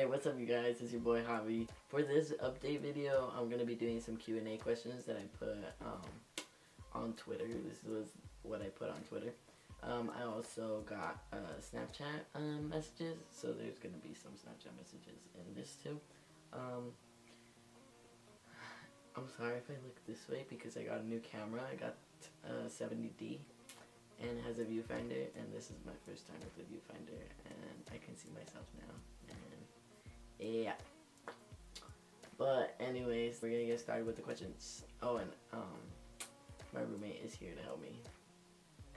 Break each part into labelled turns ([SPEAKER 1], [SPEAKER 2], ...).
[SPEAKER 1] Hey, what's up you guys? It's your boy Javi. For this update video, I'm gonna be doing some Q&A questions that I put on Twitter. This was what I put on Twitter. I also got Snapchat messages, so there's gonna be some Snapchat messages in this too. I'm sorry if I look this way because I got a new camera. I got 70D and it has a viewfinder, and this is my first time with the viewfinder, and I can see myself now. And yeah. But anyways, we're gonna get started with the questions. Oh, and my roommate is here to help me.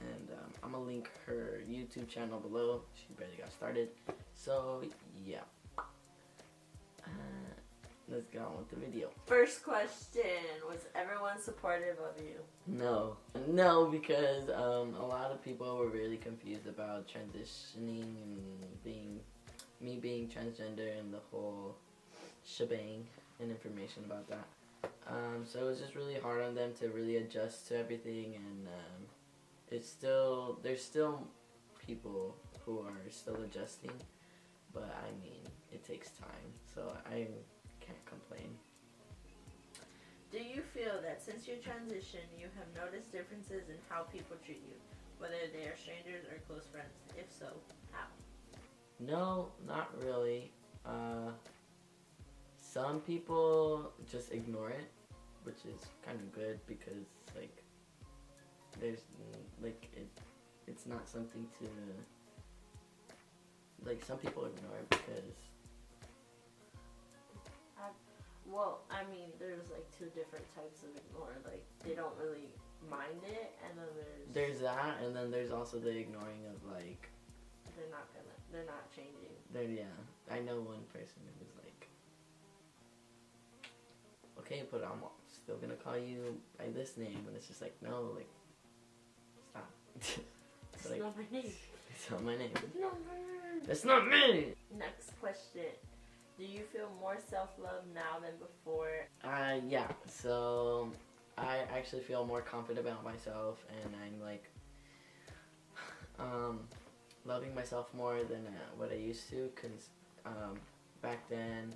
[SPEAKER 1] And I'm gonna link her YouTube channel below. She barely got started. So yeah. Let's get on with the video.
[SPEAKER 2] First question, was everyone supportive of you?
[SPEAKER 1] No, because a lot of people were really confused about transitioning and me being transgender and the whole shebang and information about that. So it was just really hard on them to really adjust to everything, and there's still people who are still adjusting, but I mean, it takes time, so I can't complain.
[SPEAKER 2] Do you feel that since your transition, you have noticed differences in how people treat you, whether they are strangers or close friends? If so, how?
[SPEAKER 1] No, not really. Some people just ignore it, which is kind of good because it's not something to some people ignore it because.
[SPEAKER 2] Well, I mean, there's two different types of ignore. They don't really mind it, and then there's
[SPEAKER 1] that, and then there's also the ignoring of
[SPEAKER 2] they're not changing.
[SPEAKER 1] I know one person who was like, okay, but I'm still gonna call you by this name, and it's just like, no, stop.
[SPEAKER 2] It's not my name.
[SPEAKER 1] It's not my name.
[SPEAKER 2] It's not my name.
[SPEAKER 1] That's not me.
[SPEAKER 2] Next question. Do you feel more self-love now than before?
[SPEAKER 1] Yeah. So I actually feel more confident about myself, and I'm loving myself more than what I used to. Cause back then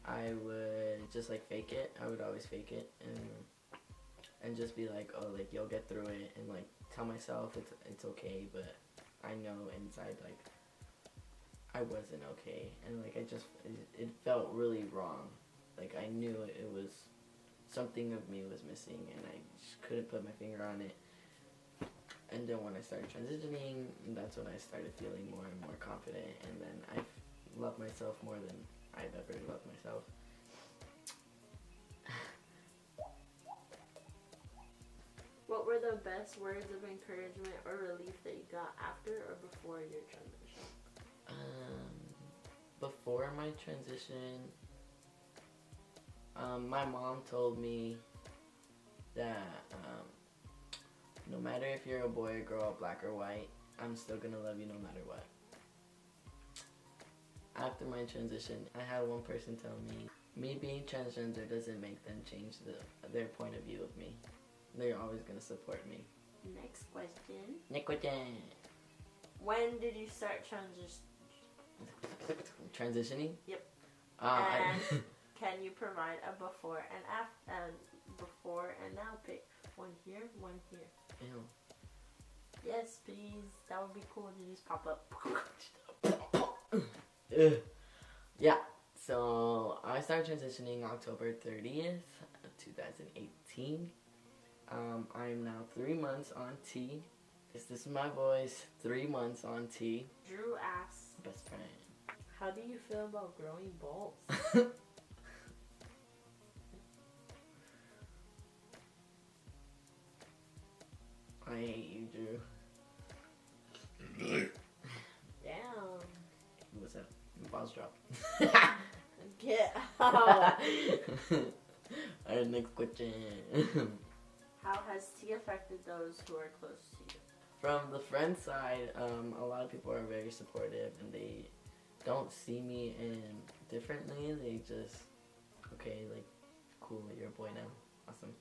[SPEAKER 1] I would just fake it. I would always fake it and just be like, oh, you'll get through it, and tell myself it's okay, but I know inside I wasn't okay, and it felt really wrong. I knew it was something of me was missing, and I just couldn't put my finger on it. And then when I started transitioning, that's when I started feeling more and more confident, and then I love myself more than I've ever loved myself.
[SPEAKER 2] What were the best words of encouragement or relief that you got after or before your transition?
[SPEAKER 1] Before my transition, my mom told me that no matter if you're a boy or girl, black or white, I'm still gonna love you no matter what. After my transition, I had one person tell me being transgender doesn't make them change their point of view of me. They're always gonna support me.
[SPEAKER 2] Next question.
[SPEAKER 1] When
[SPEAKER 2] did you start
[SPEAKER 1] transitioning?
[SPEAKER 2] Yep. And can you provide a before and now pic? One here, one here.
[SPEAKER 1] Ew.
[SPEAKER 2] Yes, please. That would be cool to just pop up.
[SPEAKER 1] Yeah. So I started transitioning October 30th, 2018. I'm now 3 months on T. This is my voice, 3 months on T.
[SPEAKER 2] Drew asks,
[SPEAKER 1] best friend,
[SPEAKER 2] how do you feel about growing balls?
[SPEAKER 1] I hate you, Drew.
[SPEAKER 2] Damn.
[SPEAKER 1] What's that? Balls drop.
[SPEAKER 2] Get out.
[SPEAKER 1] Alright, next question.
[SPEAKER 2] How has T affected those who are close to you?
[SPEAKER 1] From the friend side, a lot of people are very supportive, and they don't see me differently. They just, okay, cool, you're a boy now. Awesome.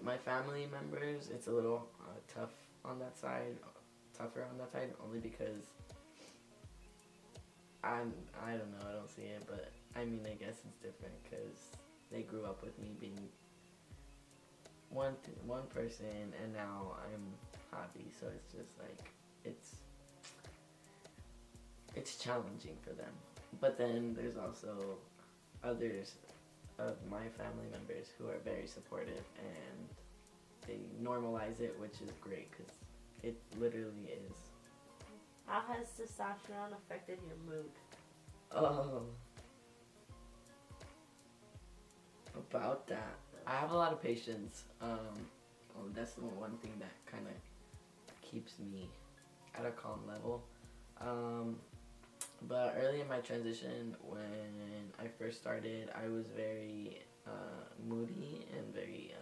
[SPEAKER 1] My family members, it's a little tougher on that side, only because I don't know. I don't see it, but I mean, I guess it's different because they grew up with me being one person, and now I'm hobby. So it's just like it's challenging for them. But then there's also others of my family members who are very supportive and they normalize it, which is great because it literally is.
[SPEAKER 2] How has testosterone affected your mood?
[SPEAKER 1] Oh, about that, I have a lot of patience. That's the one thing that kind of keeps me at a calm level. But early in my transition, when I first started, I was very moody and very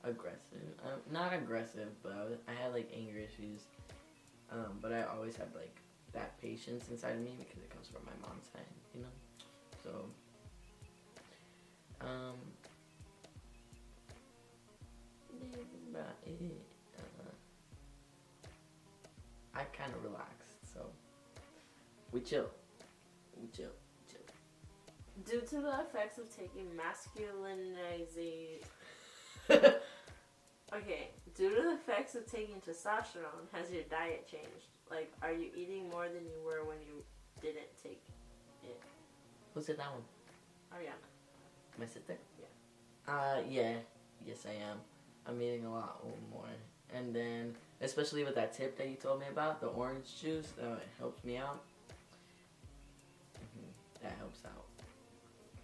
[SPEAKER 1] aggressive. Not aggressive, but I had like anger issues. But I always had like that patience inside of me because it comes from my mom's side, you know? So, yeah, that's about it. I kind of relaxed, so we chill.
[SPEAKER 2] Due to the effects of taking masculinizing... Okay, due to the effects of taking testosterone, has your diet changed? Like, are you eating more than you were when you didn't take it?
[SPEAKER 1] Who said that one?
[SPEAKER 2] Ariana.
[SPEAKER 1] My sister?
[SPEAKER 2] Yeah.
[SPEAKER 1] Yeah. Yes, I am. I'm eating a lot more. And then, especially with that tip that you told me about, the orange juice, it helps me out. That helps out.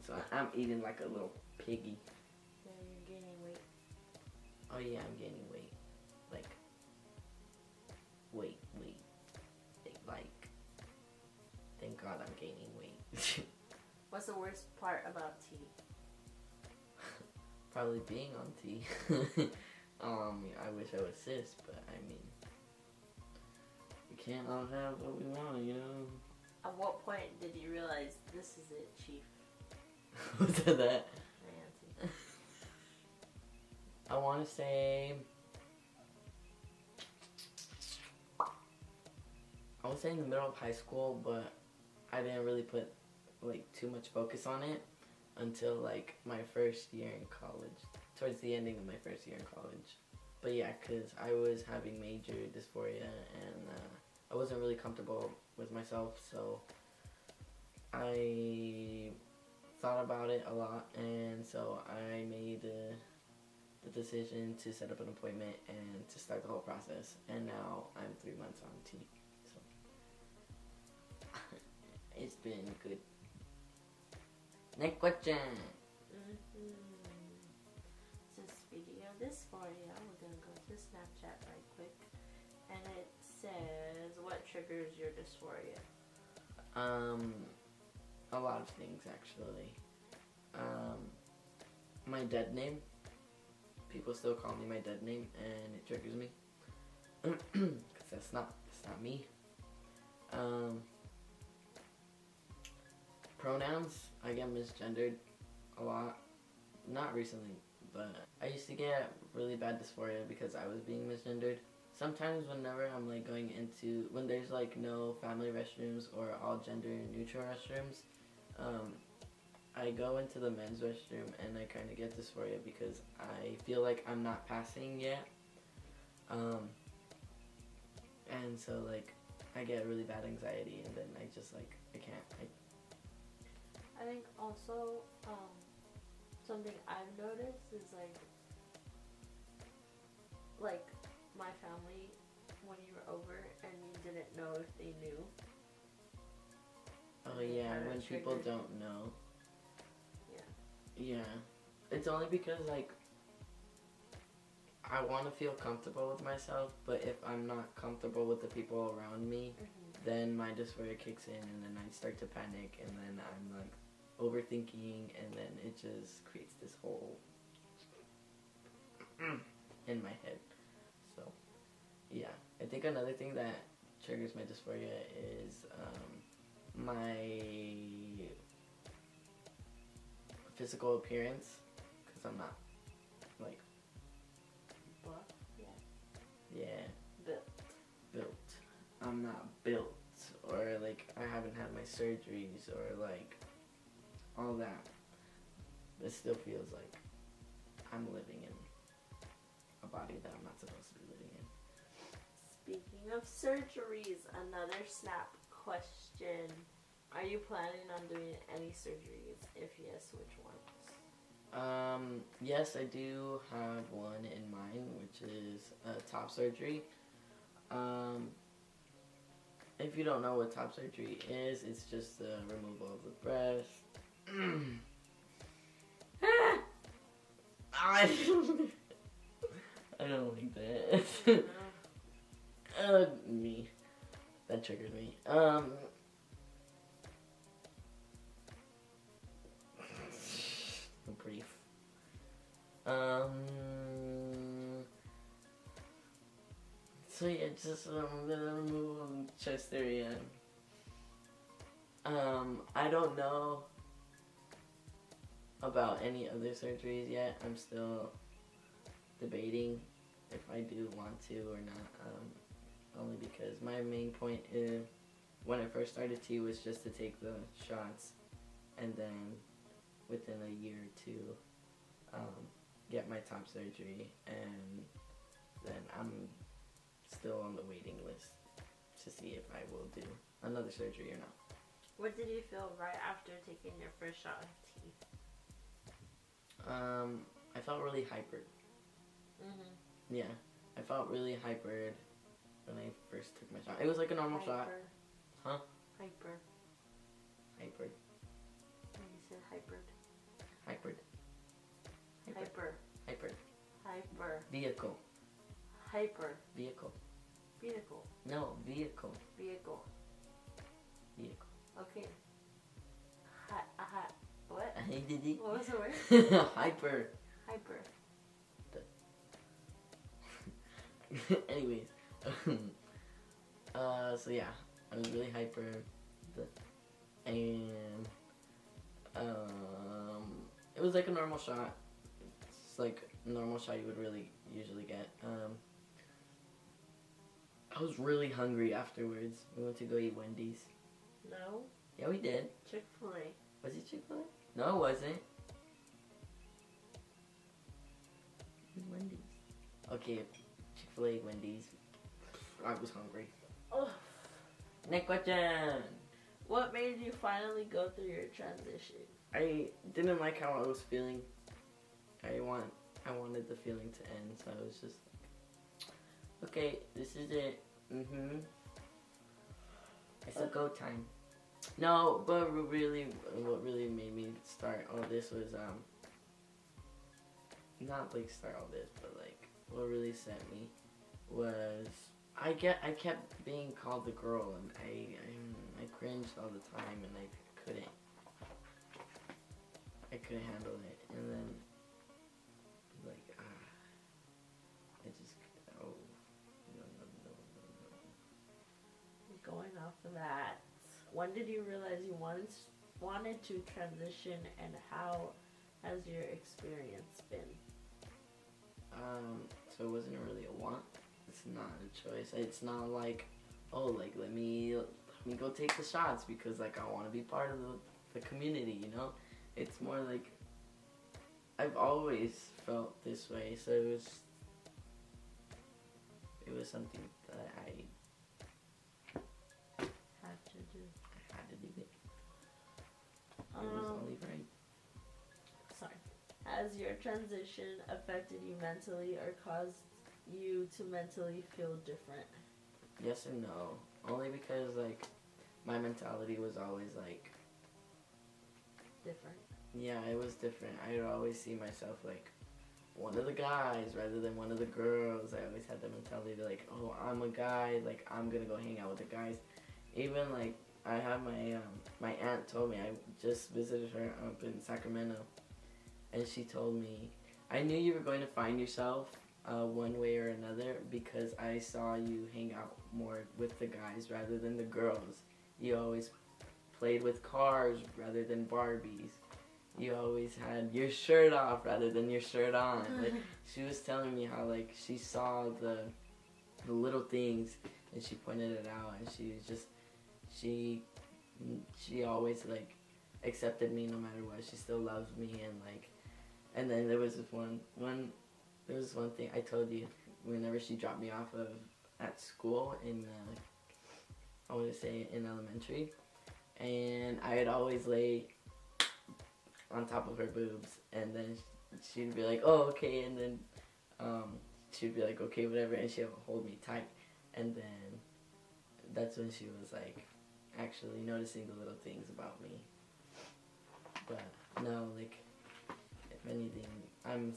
[SPEAKER 1] So I'm eating like a little piggy.
[SPEAKER 2] Yeah, you're gaining weight.
[SPEAKER 1] Oh yeah, I'm gaining weight. Like, weight. Like, thank God I'm gaining weight.
[SPEAKER 2] What's the worst part about tea?
[SPEAKER 1] Probably being on tea. I wish I was cis, but I mean, we can't all have what we want, you know?
[SPEAKER 2] At what point did you realize this is it, Chief?
[SPEAKER 1] Who said that?
[SPEAKER 2] Nancy.
[SPEAKER 1] I want to say... I would say in the middle of high school, but I didn't really put like too much focus on it until like my first year in college. Towards the ending of my first year in college. But yeah, because I was having major dysphoria and I wasn't really comfortable with myself, so I thought about it a lot, and so I made the decision to set up an appointment and to start the whole process, and now I'm 3 months on T, so it's been good. Next question.
[SPEAKER 2] So speaking of dysphoria, we're going to go to Snapchat right quick, and it says, what triggers your dysphoria?
[SPEAKER 1] A lot of things actually. My dead name. People still call me my dead name, and it triggers me. Cause that's not me. Pronouns. I get misgendered a lot. Not recently, but I used to get really bad dysphoria because I was being misgendered. Sometimes whenever I'm like going into, when there's like no family restrooms or all gender neutral restrooms, I go into the men's restroom and I kind of get dysphoria because I feel like I'm not passing yet. And so like I get really bad anxiety and then I just like, I can't.
[SPEAKER 2] I think also, something I've noticed is like my family, when you were over and you didn't know if they knew.
[SPEAKER 1] Oh yeah, when people don't know.
[SPEAKER 2] Yeah.
[SPEAKER 1] Yeah. It's only because like I want to feel comfortable with myself, but if I'm not comfortable with the people around me, then my dysphoria kicks in and then I start to panic and then I'm like overthinking and then it just creates this whole in my head. So yeah, I think another thing that triggers my dysphoria is my physical appearance, because I'm not like
[SPEAKER 2] Buff? Yeah.
[SPEAKER 1] built. I'm not built, or like I have haven't had my surgeries or like all that, it still feels like I'm living in a body that I'm not supposed to be living in.
[SPEAKER 2] Speaking of surgeries, another snap question. Are you planning on doing any surgeries? If yes, which ones?
[SPEAKER 1] Yes, I do have one in mind, which is top surgery. If you don't know what top surgery is, it's just the removal of the breast. I don't like that. Me. That triggers me. Brief. So yeah, just the removal of the chest area. I don't know about any other surgeries yet. I'm still debating if I do want to or not. Only because my main point is, when I first started T, was just to take the shots, and then within a year or two, get my top surgery, and then I'm still on the waiting list to see if I will do another surgery or not.
[SPEAKER 2] What did you feel right after taking your first shot of T?
[SPEAKER 1] I felt really hypered. Yeah, I felt really hypered when I first took my shot. It was like a normal shot. Huh?
[SPEAKER 2] Hyper.
[SPEAKER 1] Hypered.
[SPEAKER 2] When you said hypered.
[SPEAKER 1] Hypered.
[SPEAKER 2] Hyper.
[SPEAKER 1] Hypered.
[SPEAKER 2] Hyper.
[SPEAKER 1] Vehicle.
[SPEAKER 2] Hyper.
[SPEAKER 1] Vehicle.
[SPEAKER 2] Vehicle.
[SPEAKER 1] No, vehicle.
[SPEAKER 2] Vehicle.
[SPEAKER 1] Vehicle.
[SPEAKER 2] Okay. What?
[SPEAKER 1] Did he?
[SPEAKER 2] What was the word?
[SPEAKER 1] Hyper.
[SPEAKER 2] Hyper.
[SPEAKER 1] Anyways. So yeah, I was really hyper. And it was like a normal shot. It's like a normal shot you would really usually get. I was really hungry afterwards. We went to go eat Wendy's.
[SPEAKER 2] No.
[SPEAKER 1] Yeah, we did.
[SPEAKER 2] Chick-fil-A.
[SPEAKER 1] Was it Chick-fil-A? No, it wasn't. It was Wendy's. Okay, Chick-fil-A, Wendy's. I was hungry.
[SPEAKER 2] Oh.
[SPEAKER 1] Next question.
[SPEAKER 2] What made you finally go through your transition?
[SPEAKER 1] I didn't like how I was feeling. I wanted the feeling to end, so I was just like, okay, this is it. It's a go time. No, but what really made me start all this was not like start all this, but like what really set me was I kept being called the girl, and I cringed all the time, and I couldn't handle it, and then like it just no.
[SPEAKER 2] Going off of that, when did you realize you wanted to transition, and how has your experience been?
[SPEAKER 1] So it wasn't really a want. It's not a choice. It's not like, oh, like let me go take the shots because like I want to be part of the community, you know? It's more like I've always felt this way, so it was something that I
[SPEAKER 2] Had to do.
[SPEAKER 1] I had to do it. It was only right.
[SPEAKER 2] Sorry. Has your transition affected you mentally or caused you to mentally feel different?
[SPEAKER 1] Yes and no. Only because like my mentality was always like
[SPEAKER 2] Different.
[SPEAKER 1] yeah, it was different. I would always see myself like one of the guys rather than one of the girls. I always had the mentality to like, oh, I'm a guy, like I'm gonna go hang out with the guys. Even like I have my aunt told me, I just visited her up in Sacramento, and she told me, I knew you were going to find yourself one way or another because I saw you hang out more with the guys rather than the girls. You always played with cars rather than Barbies. You always had your shirt off rather than your shirt on. Like she was telling me how like she saw the little things and she pointed it out, and she she always like accepted me no matter what. She still loves me, and like, and then there was this one thing I told you whenever she dropped me off at school in I want to say in elementary, and I'd always lay on top of her boobs, and then she'd be like, "Oh, okay," and then she'd be like, "Okay, whatever," and she'd hold me tight, and then that's when she was like actually noticing the little things about me. But no, like, if anything, I'm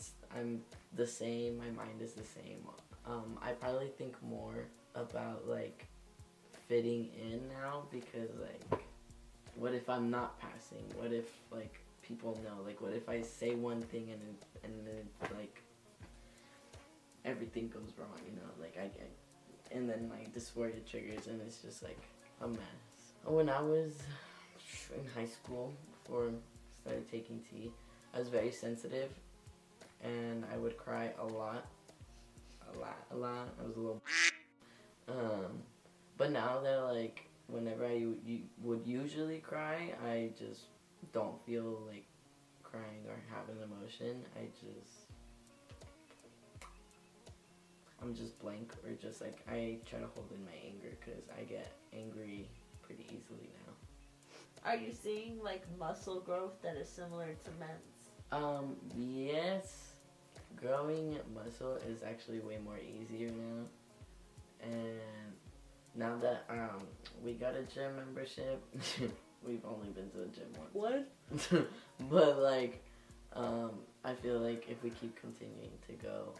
[SPEAKER 1] the same. My mind is the same. I probably think more about like fitting in now, because like, what if I'm not passing? What if like people know? Like, what if I say one thing and then like everything goes wrong? You know, like I get, and then like dysphoria triggers, and it's just like a mess. When I was in high school, before I started taking tea, I was very sensitive, and I would cry a lot. I was a little. But now that like whenever I would usually cry, I just don't feel like crying or have an emotion. I'm just blank, or just like I try to hold in my anger, because I get angry pretty easily now.
[SPEAKER 2] Are you seeing like muscle growth that is similar to men's?
[SPEAKER 1] Yes. Growing muscle is actually way more easier now. And now that we got a gym membership, we've only been to the gym once.
[SPEAKER 2] What?
[SPEAKER 1] But like, I feel like if we keep continuing to go,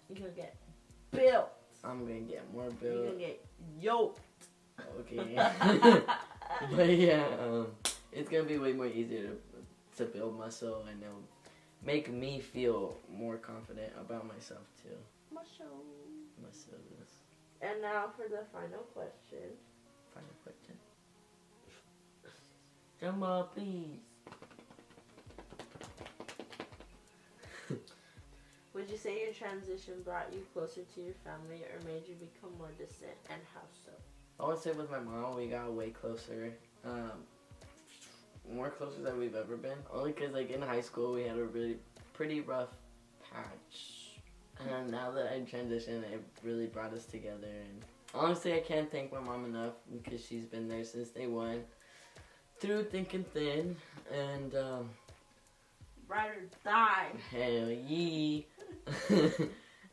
[SPEAKER 2] You're gonna get built.
[SPEAKER 1] I'm gonna get more
[SPEAKER 2] You're
[SPEAKER 1] built.
[SPEAKER 2] gonna get yoked.
[SPEAKER 1] Okay. But yeah, it's gonna be way more easier to build muscle, and it'll make me feel more confident about myself too.
[SPEAKER 2] Muscles.
[SPEAKER 1] Muscles.
[SPEAKER 2] And now for the final question.
[SPEAKER 1] Final question. Come on, please.
[SPEAKER 2] Would you say your transition brought you closer to your family or made you become more distant, and how so?
[SPEAKER 1] I would say with my mom, we got way closer. More closer than we've ever been. Only because like in high school, we had a really pretty rough patch. And now that I transitioned, it really brought us together. And honestly, I can't thank my mom enough, because she's been there since day one, through thick and thin. And
[SPEAKER 2] Ride or die.
[SPEAKER 1] hell yeah.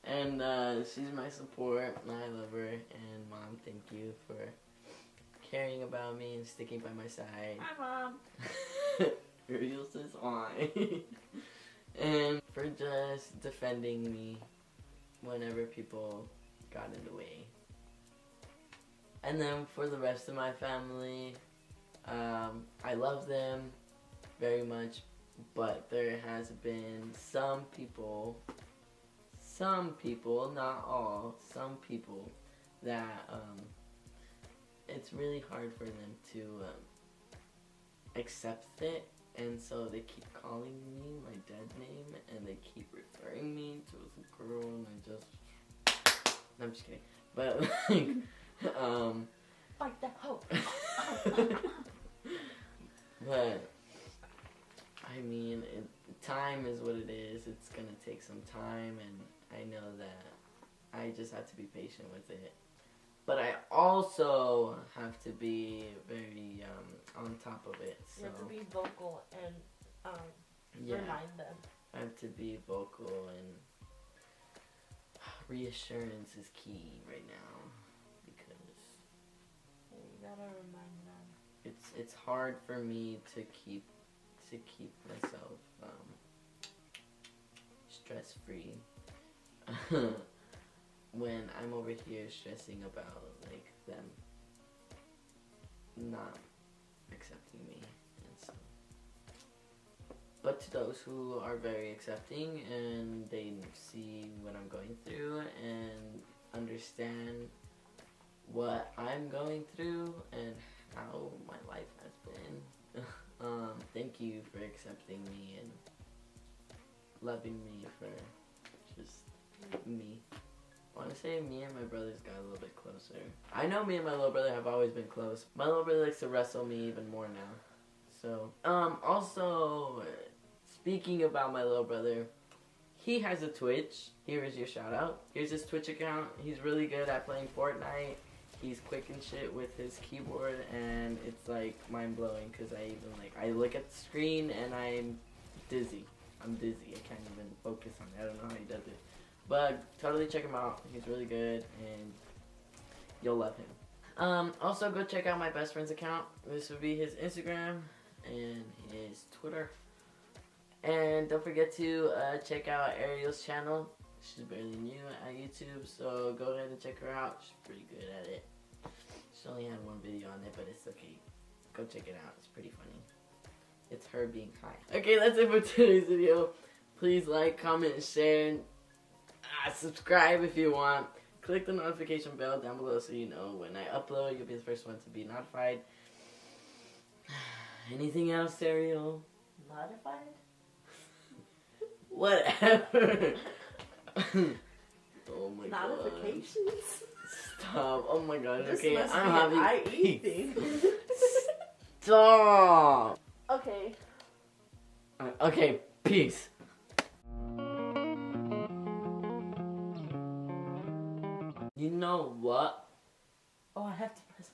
[SPEAKER 1] And she's my support, and I love her. And Mom, thank you for caring about me and sticking by my side.
[SPEAKER 2] Hi, Mom.
[SPEAKER 1] Ariels is on. And for just defending me whenever people got in the way. And then for the rest of my family, I love them very much, but there has been some people, not all, some people that it's really hard for them to accept it, and so they keep calling me my dead name, and they keep referring me to as a girl, and no, I'm just kidding, but like,
[SPEAKER 2] Fight that hoe.
[SPEAKER 1] but I mean, time is what it is. It's gonna take some time, and I know that I just have to be patient with it. But I also have to be very on top of it. So
[SPEAKER 2] You have to be vocal and remind them.
[SPEAKER 1] I have to be vocal, and reassurance is key right now, because
[SPEAKER 2] You gotta remind them.
[SPEAKER 1] it's hard for me to keep myself stress free when I'm over here stressing about like them not accepting me, and so. But to those who are very accepting, and they see what I'm going through and understand what I'm going through and how my life has been, thank you for accepting me and loving me for just me. want to say me and my brothers got a little bit closer. I know me and my little brother have always been close. My little brother likes to wrestle me even more now. So, also, speaking about my little brother, he has a Twitch. Here is your shout out. Here's his Twitch account. He's really good at playing Fortnite. He's quick and shit with his keyboard, and it's like mind blowing because I look at the screen and I'm dizzy. I'm dizzy. I can't even focus on it. I don't know how he does it. But totally check him out. He's really good, and you'll love him. Also, go check out my best friend's account. This would be his Instagram and his Twitter. And don't forget to check out Ariels Channel. She's barely new at YouTube, so go ahead and check her out. She's pretty good at it. She only had one video on it, but it's okay. Go check it out. It's pretty funny. It's her being high. Okay, that's it for today's video. Please like, comment, share, and subscribe if you want. Click the notification bell down below so you know when I upload. You'll be the first one to be notified. Anything else, Arielle?
[SPEAKER 2] Notified?
[SPEAKER 1] Whatever. Oh my god.
[SPEAKER 2] Notifications?
[SPEAKER 1] Stop. Oh my god.
[SPEAKER 2] This
[SPEAKER 1] Okay,
[SPEAKER 2] must
[SPEAKER 1] I'm
[SPEAKER 2] be
[SPEAKER 1] having
[SPEAKER 2] an IE thing.
[SPEAKER 1] Stop.
[SPEAKER 2] Okay.
[SPEAKER 1] Okay, peace. You know what?
[SPEAKER 2] Oh, I have to press